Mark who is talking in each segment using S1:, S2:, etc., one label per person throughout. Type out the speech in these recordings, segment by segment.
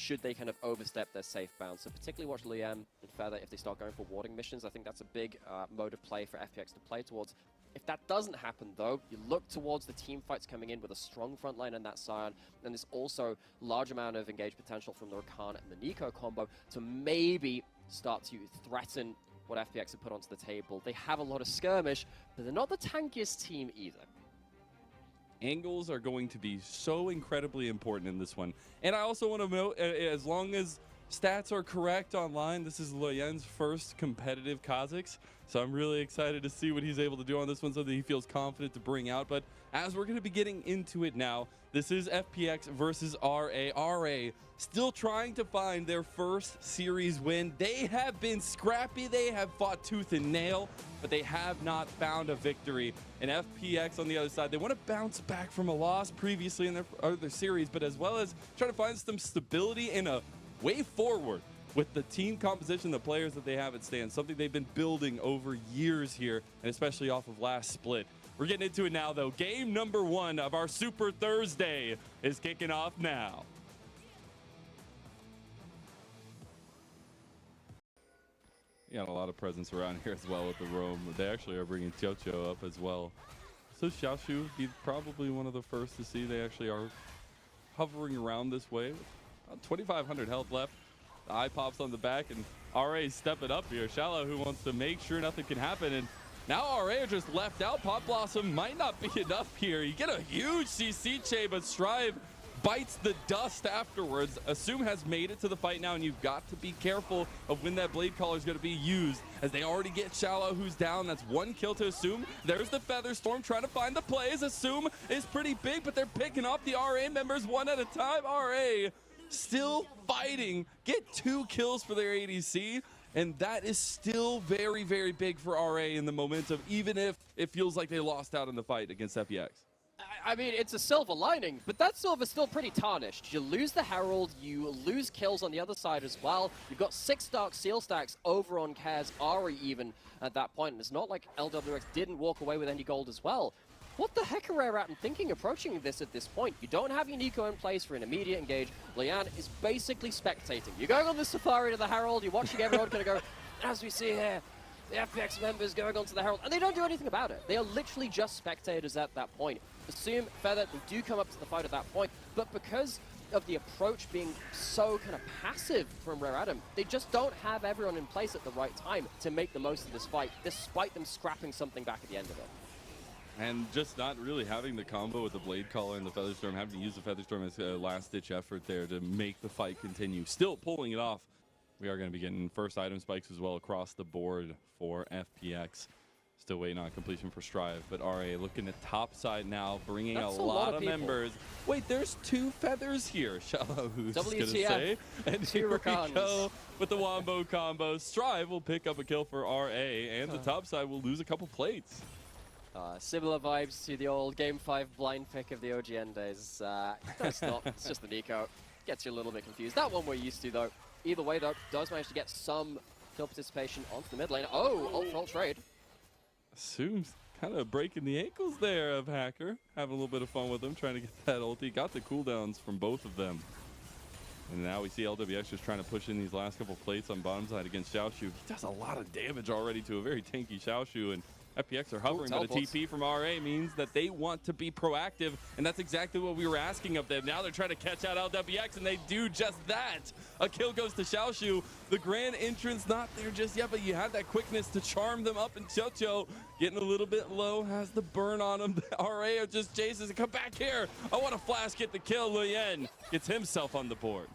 S1: should they kind of overstep their safe bounds. So particularly watch Lian and Feather if they start going for warding missions. I think that's a big mode of play for FPX to play towards. If that doesn't happen, though, you look towards the team fights coming in with a strong front line in that Scion, and there's also large amount of engaged potential from the Rakan and the Nico combo to maybe start to threaten what FPX have put onto the table. They have a lot of skirmish, but they're not the tankiest team either.
S2: Angles are going to be so incredibly important in this one. And I also want to note, as long as stats are correct online, this is Loyen's first competitive Kha'Zix. So I'm really excited to see what he's able to do on this one, something he feels confident to bring out. But as we're going to be getting into it now, this is FPX versus RA. RA still trying to find their first series win. They have been scrappy. They have fought tooth and nail, but they have not found a victory. And FPX on the other side, they want to bounce back from a loss previously in their other series, but as well as try to find some stability and a way forward with the team composition, the players that they have at stand, something they've been building over years here, and especially off of last split. We're getting into it now, though. Game number 1 of our Super Thursday is kicking off now. You got a lot of presence around here as well with the roam. They actually are bringing Chocho up as well. So Xiaoshu, he's probably one of the first to see. They actually are hovering around this way. 2,500 health left. The eye pops on the back, and RA stepping up here. Shallow, who wants to make sure nothing can happen, and now RA are just left out. Pop Blossom might not be enough here. You get a huge CC chain, but Strive bites the dust afterwards. Assume has made it to the fight now, and you've got to be careful of when that Blade Caller is going to be used, as they already get Shallow, who's down. That's 1 kill to Assume. There's the Featherstorm trying to find the plays. Assume is pretty big, but they're picking off the RA members one at a time. RA still fighting, get 2 kills for their ADC, and that is still very, very big for RA in the momentum, even if it feels like they lost out in the fight against FPX.
S1: I mean, it's a silver lining, but that silver's still pretty tarnished. You lose the Herald, you lose kills on the other side as well. You've got 6 Dark Seal stacks over on Kaz, Ari even at that point, and it's not like LWX didn't walk away with any gold as well. What the heck are RA thinking approaching this at this point? You don't have your Nico in place for an immediate engage. Lian is basically spectating. You're going on the Safari to the Herald, you're watching everyone kind of go, as we see here, the FPX members going on to the Herald, and they don't do anything about it. They are literally just spectators at that point. Assume, Feather, they do come up to the fight at that point, but because of the approach being so kind of passive from Rare Adam, they just don't have everyone in place at the right time to make the most of this fight, despite them scrapping something back at the end of it.
S2: And just not really having the combo with the Blade Caller and the Featherstorm, having to use the Featherstorm as a last-ditch effort there to make the fight continue. Still pulling it off. We are going to be getting first item spikes as well across the board for FPX. Still waiting on completion for Strive, but RA looking at top side now, bringing a lot of members. Wait, there's 2 feathers here. Shallow, who's going to say. And here we go with the Wombo combo. Strive will pick up a kill for RA, and the top side will lose a couple plates.
S1: Similar vibes to the old Game 5 blind pick of the OGN days. It's not, it's just the Nico. Gets you a little bit confused. That one we're used to, though. Either way, though, does manage to get some kill participation onto the mid lane. Oh, ult trade.
S2: Assumes kind of breaking the ankles there of Hacker. Having a little bit of fun with him, trying to get that ulti. Got the cooldowns from both of them. And now we see LWX just trying to push in these last couple plates on bottom side against Xiaoshu. He does a lot of damage already to a very tanky Xiaoshu, and FPX are hovering, but a TP from RA means that they want to be proactive, and that's exactly what we were asking of them. Now they're trying to catch out LWX, and they do just that. A kill goes to Xiaoshu. The grand entrance not there just yet, but you have that quickness to charm them up, and Chocho getting a little bit low, has the burn on him. The RA just chases and come back here. I want to flash, get the kill. Lian gets himself on the board.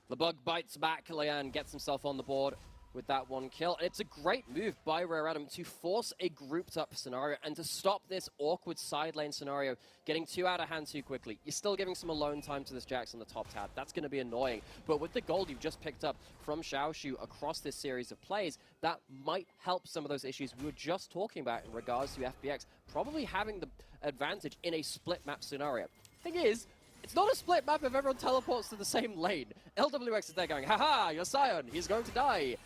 S1: The bug bites back. Lian gets himself on the board with that 1 kill. And it's a great move by Rare Adam to force a grouped up scenario and to stop this awkward side lane scenario getting too out of hand too quickly. You're still giving some alone time to this Jax on the top tab. That's going to be annoying. But with the gold you've just picked up from Xiaoshu across this series of plays, that might help some of those issues we were just talking about in regards to FPX probably having the advantage in a split map scenario. Thing is, It's not a split map if everyone teleports to the same lane. LWX is there going, haha, you're Sion, he's going to die.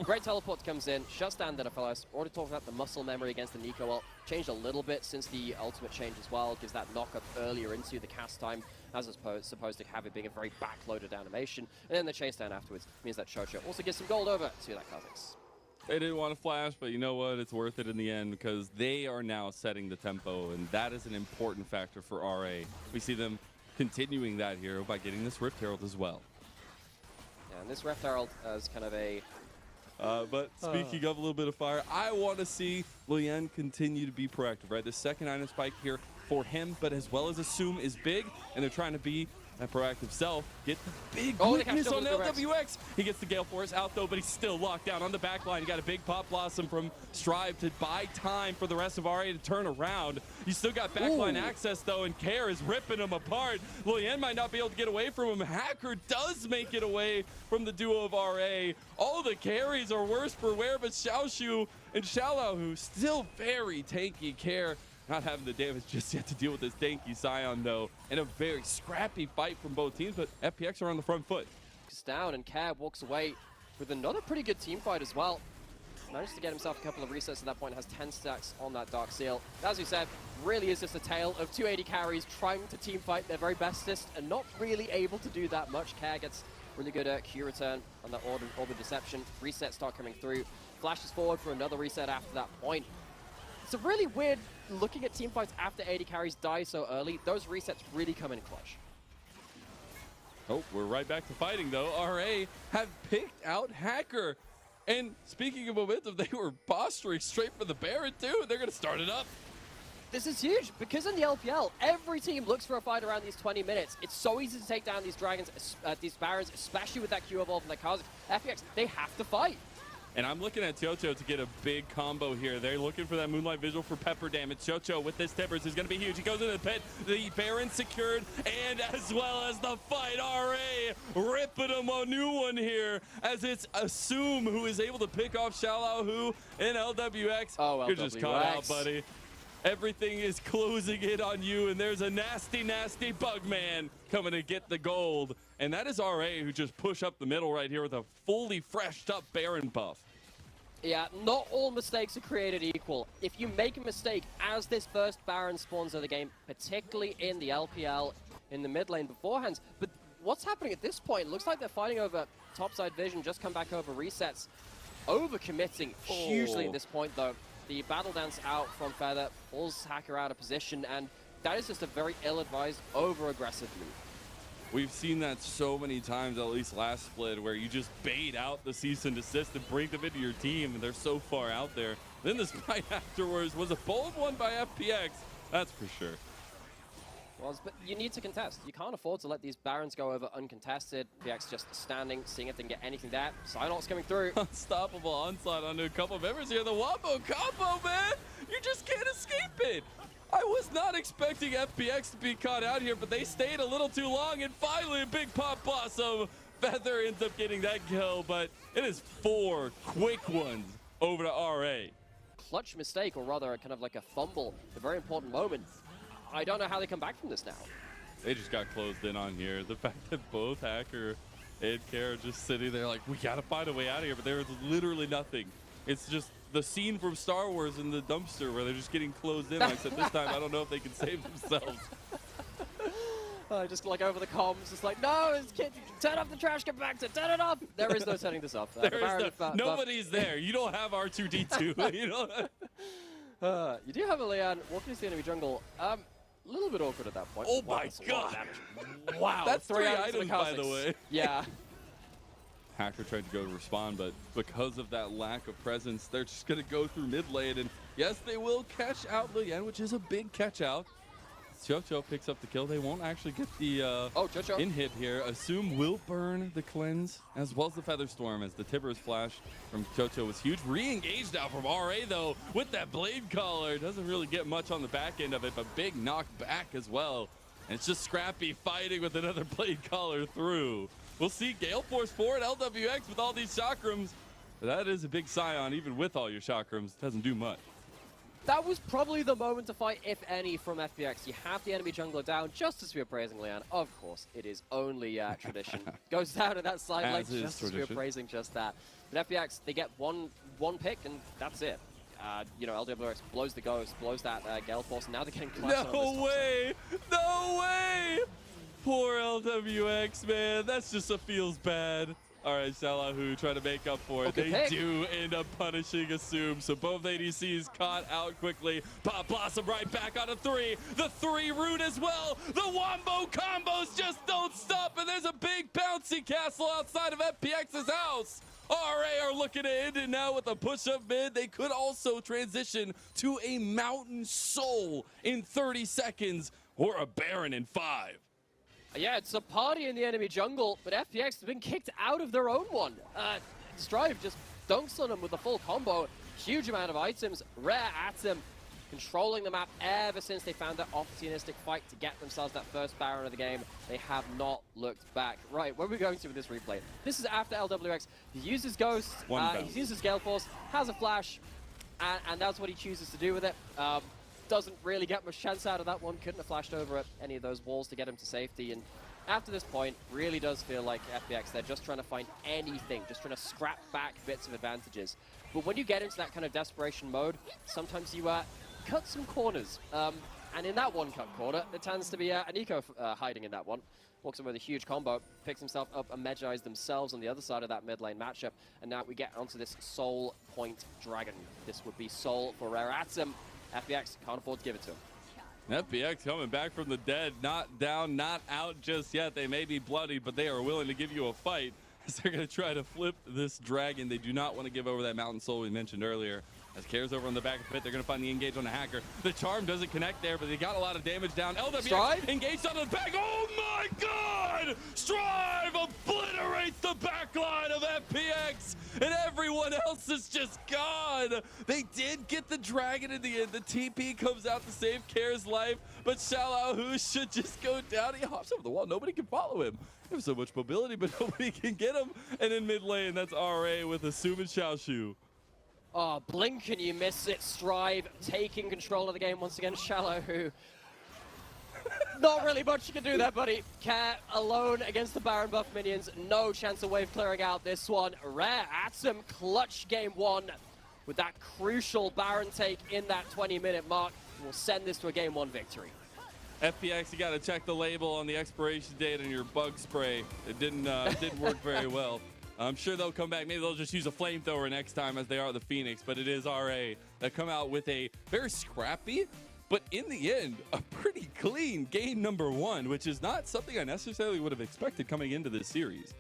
S1: Great teleport comes in, shuts down Denophilos. Already talked about the muscle memory against the Nico ult. Changed a little bit since the ultimate change as well. Gives that knock-up earlier into the cast time, as supposed to have it being a very backloaded animation. And then the chase down afterwards means that Chocho also gets some gold over to that Kha'Zix.
S2: They didn't want to flash, but you know what? It's worth it in the end because they are now setting the tempo, and that is an important factor for RA. We see them continuing that here by getting this Rift Herald as well.
S1: Yeah, and this Rift Herald as kind of a...
S2: But speaking of a little bit of fire, I want to see Lien continue to be proactive, right? The second item spike here for him, but as well as Assume is big, and they're trying to be that proactive self. Get the big weakness on LWX. He gets the Gale Force out though, but he's still locked down on the back line. You got a big Pop Blossom from Strive to buy time for the rest of RA to turn around. You still got backline access though, and Care is ripping him apart. Lien might not be able to get away from him. Hacker does make it away from the duo of RA. All the carries are worse for wear, but Xiaoshu and Xiaolahu still very tanky. Care not having the damage just yet to deal with this tanky Sion though, and a very scrappy fight from both teams, but FPX are on the front foot.
S1: It's down, and Cab walks away with another pretty good team fight as well. Managed to get himself a couple of resets at that point, has 10 stacks on that Dark Seal. As you said, really is just a tale of 280 carries trying to team fight their very bestest and not really able to do that much. Care gets really good Q return on that Orb of Deception. Resets start coming through. Flashes forward for another reset after that point. It's a really weird looking at team fights after 80 carries die so early. Those resets really come in clutch.
S2: Oh, we're right back to fighting though. RA have picked out Hacker. And speaking of momentum, they were posturing straight for the Baron too. They're going to start it up.
S1: This is huge because in the LPL, every team looks for a fight around these 20 minutes. It's so easy to take down these dragons, these Barons, especially with that Q evolve and that Kha'Zix. FPX, they have to fight.
S2: And I'm looking at Chocho to get a big combo here. They're looking for that Moonlight Vigil for pepper damage. Chocho with this Timbers is going to be huge. He goes into the pit. The Baron secured, and as well as the fight, RA ripping him a new one here as it's Assume who is able to pick off Xiaolahu and LWX.
S1: Oh,
S2: You're just caught out, buddy. Everything is closing in on you, and there's a nasty, nasty Bugman coming to get the gold. And that is RA who just push up the middle right here with a fully freshed up Baron buff.
S1: Yeah, not all mistakes are created equal. If you make a mistake as this first Baron spawns of the game, particularly in the LPL, in the mid lane beforehand, but what's happening at this point? Looks like they're fighting over topside vision, just come back over resets. Overcommitting hugely at this point, though. The battle dance out from Feather pulls Hacker out of position, and that is just a very ill-advised, over-aggressive move.
S2: We've seen that so many times, at least last split, where you just bait out the cease and desist and bring them into your team, and they're so far out there. Then this fight afterwards was a bold one by FPX, that's for sure.
S1: Well, but you need to contest. You can't afford to let these Barons go over uncontested. FPX just standing, seeing if they can get anything there. Psynoc's coming through.
S2: Unstoppable onslaught onto a couple of members here. The Wombo combo, man! You just can't escape it! I was not expecting FPX to be caught out here, but they stayed a little too long, and finally a big Pop Blossom. Feather ends up getting that kill, but it is 4 quick ones over to RA.
S1: Clutch mistake, or rather kind of like a fumble, a very important moment. I don't know how they come back from this now.
S2: They just got closed in on here. The fact that both Hacker and Care are just sitting there like, we gotta find a way out of here, but there is literally nothing. It's just the scene from Star Wars in the dumpster where they're just getting closed in. Except this time, I don't know if they can save themselves.
S1: Just like over the comms, just like, no, turn off the trash compactor, turn it off. There is no turning this off.
S2: Nobody's there. You don't have R2-D2. You know.
S1: You do have a Leon walking into the enemy jungle. A little bit awkward at that point.
S2: Oh my god!
S1: Wow,
S2: that's 3 items, by the way.
S1: Yeah.
S2: Hacker tried to go to respond, but because of that lack of presence, they're just going to go through mid lane. And yes, they will catch out Lien, which is a big catch out. Chocho picks up the kill. They won't actually get the inhib here. Assume will burn the cleanse as well as the Feather Storm as the Tibbers flash from Chocho was huge. Re-engaged now from RA though with that Blade Collar. Doesn't really get much on the back end of it, but big knock back as well. And it's just Scrappy fighting with another Blade Collar through. We'll see Gale Force forward LWX with all these chakrams. But that is a big Scion, even with all your chakrams. Doesn't do much.
S1: that was probably the moment to fight, if any, from FPX. You have the enemy jungler down, just as we were praising Leon. Of course, it is only tradition. Goes down to that side lane, just as we were praising just that. But FPX, they get one pick, and that's it. You know, LWX blows the Ghost, blows that Gale Force, and now they're getting clutched on this
S2: No way! No way! Poor LWX, man. That's just a feels bad. All right, Shalahu trying to make up for it. They do end up punishing Assume, so both ADCs caught out quickly. Pop Blossom right back on a 3. The 3 root as well. The wombo combos just don't stop, and there's a big bouncy castle outside of FPX's house. RA are looking to end it now with a push-up mid. They could also transition to a Mountain Soul in 30 seconds or a Baron in 5.
S1: Yeah, it's a party in the enemy jungle, but FPX has been kicked out of their own one. Strive just dunks on them with a full combo. Huge amount of items. Rare at him, controlling the map ever since they found that opportunistic fight to get themselves that first Baron of the game. They have not looked back. Right, where are we going to with this replay? This is after LWX. He uses Ghost, he uses Gale Force, has a flash, and that's what he chooses to do with it. Doesn't really get much chance out of that one. Couldn't have flashed over any of those walls to get him to safety. And after this point, really does feel like FPX, they're just trying to find anything, just trying to scrap back bits of advantages. But when you get into that kind of desperation mode, sometimes you cut some corners. And in that one cut corner, there tends to be Nico hiding in that one. Walks in with a huge combo, picks himself up, and Medjai's themselves on the other side of that mid lane matchup. And now we get onto this Soul Point Dragon. This would be Soul for Rare Atom. FPX can't afford to give it to him.
S2: FPX coming back from the dead, not down, not out just yet. They may be bloodied, but they are willing to give you a fight as they're going to try to flip this dragon. They do not want to give over that Mountain Soul we mentioned earlier. As Care's over on the back of the pit, they're going to find the engage on the hacker. The charm doesn't connect there, but they got a lot of damage down. LWX engaged on the back. Oh my god! Strive obliterates the backline of FPX, and everyone else is just gone. They did get the dragon in the end. The TP comes out to save Care's life, but Shalahu should just go down. He hops over the wall. Nobody can follow him. They have so much mobility, but nobody can get him. And in mid lane, that's RA with Assume and Xiaoshu.
S1: Oh, blink and you miss it. Strive taking control of the game once again. Shallow, who not really much you can do there, buddy. Care alone against the Baron buff minions. No chance of wave clearing out this one. Rare Atom clutch game 1 with that crucial Baron take in that 20-minute mark. We'll send this to a game 1 victory.
S2: FPX, you got to check the label on the expiration date on your bug spray. It didn't work very well. I'm sure they'll come back. Maybe they'll just use a flamethrower next time as they are the Phoenix, but it is RA that come out with a very scrappy, but in the end, a pretty clean game number 1, which is not something I necessarily would have expected coming into this series.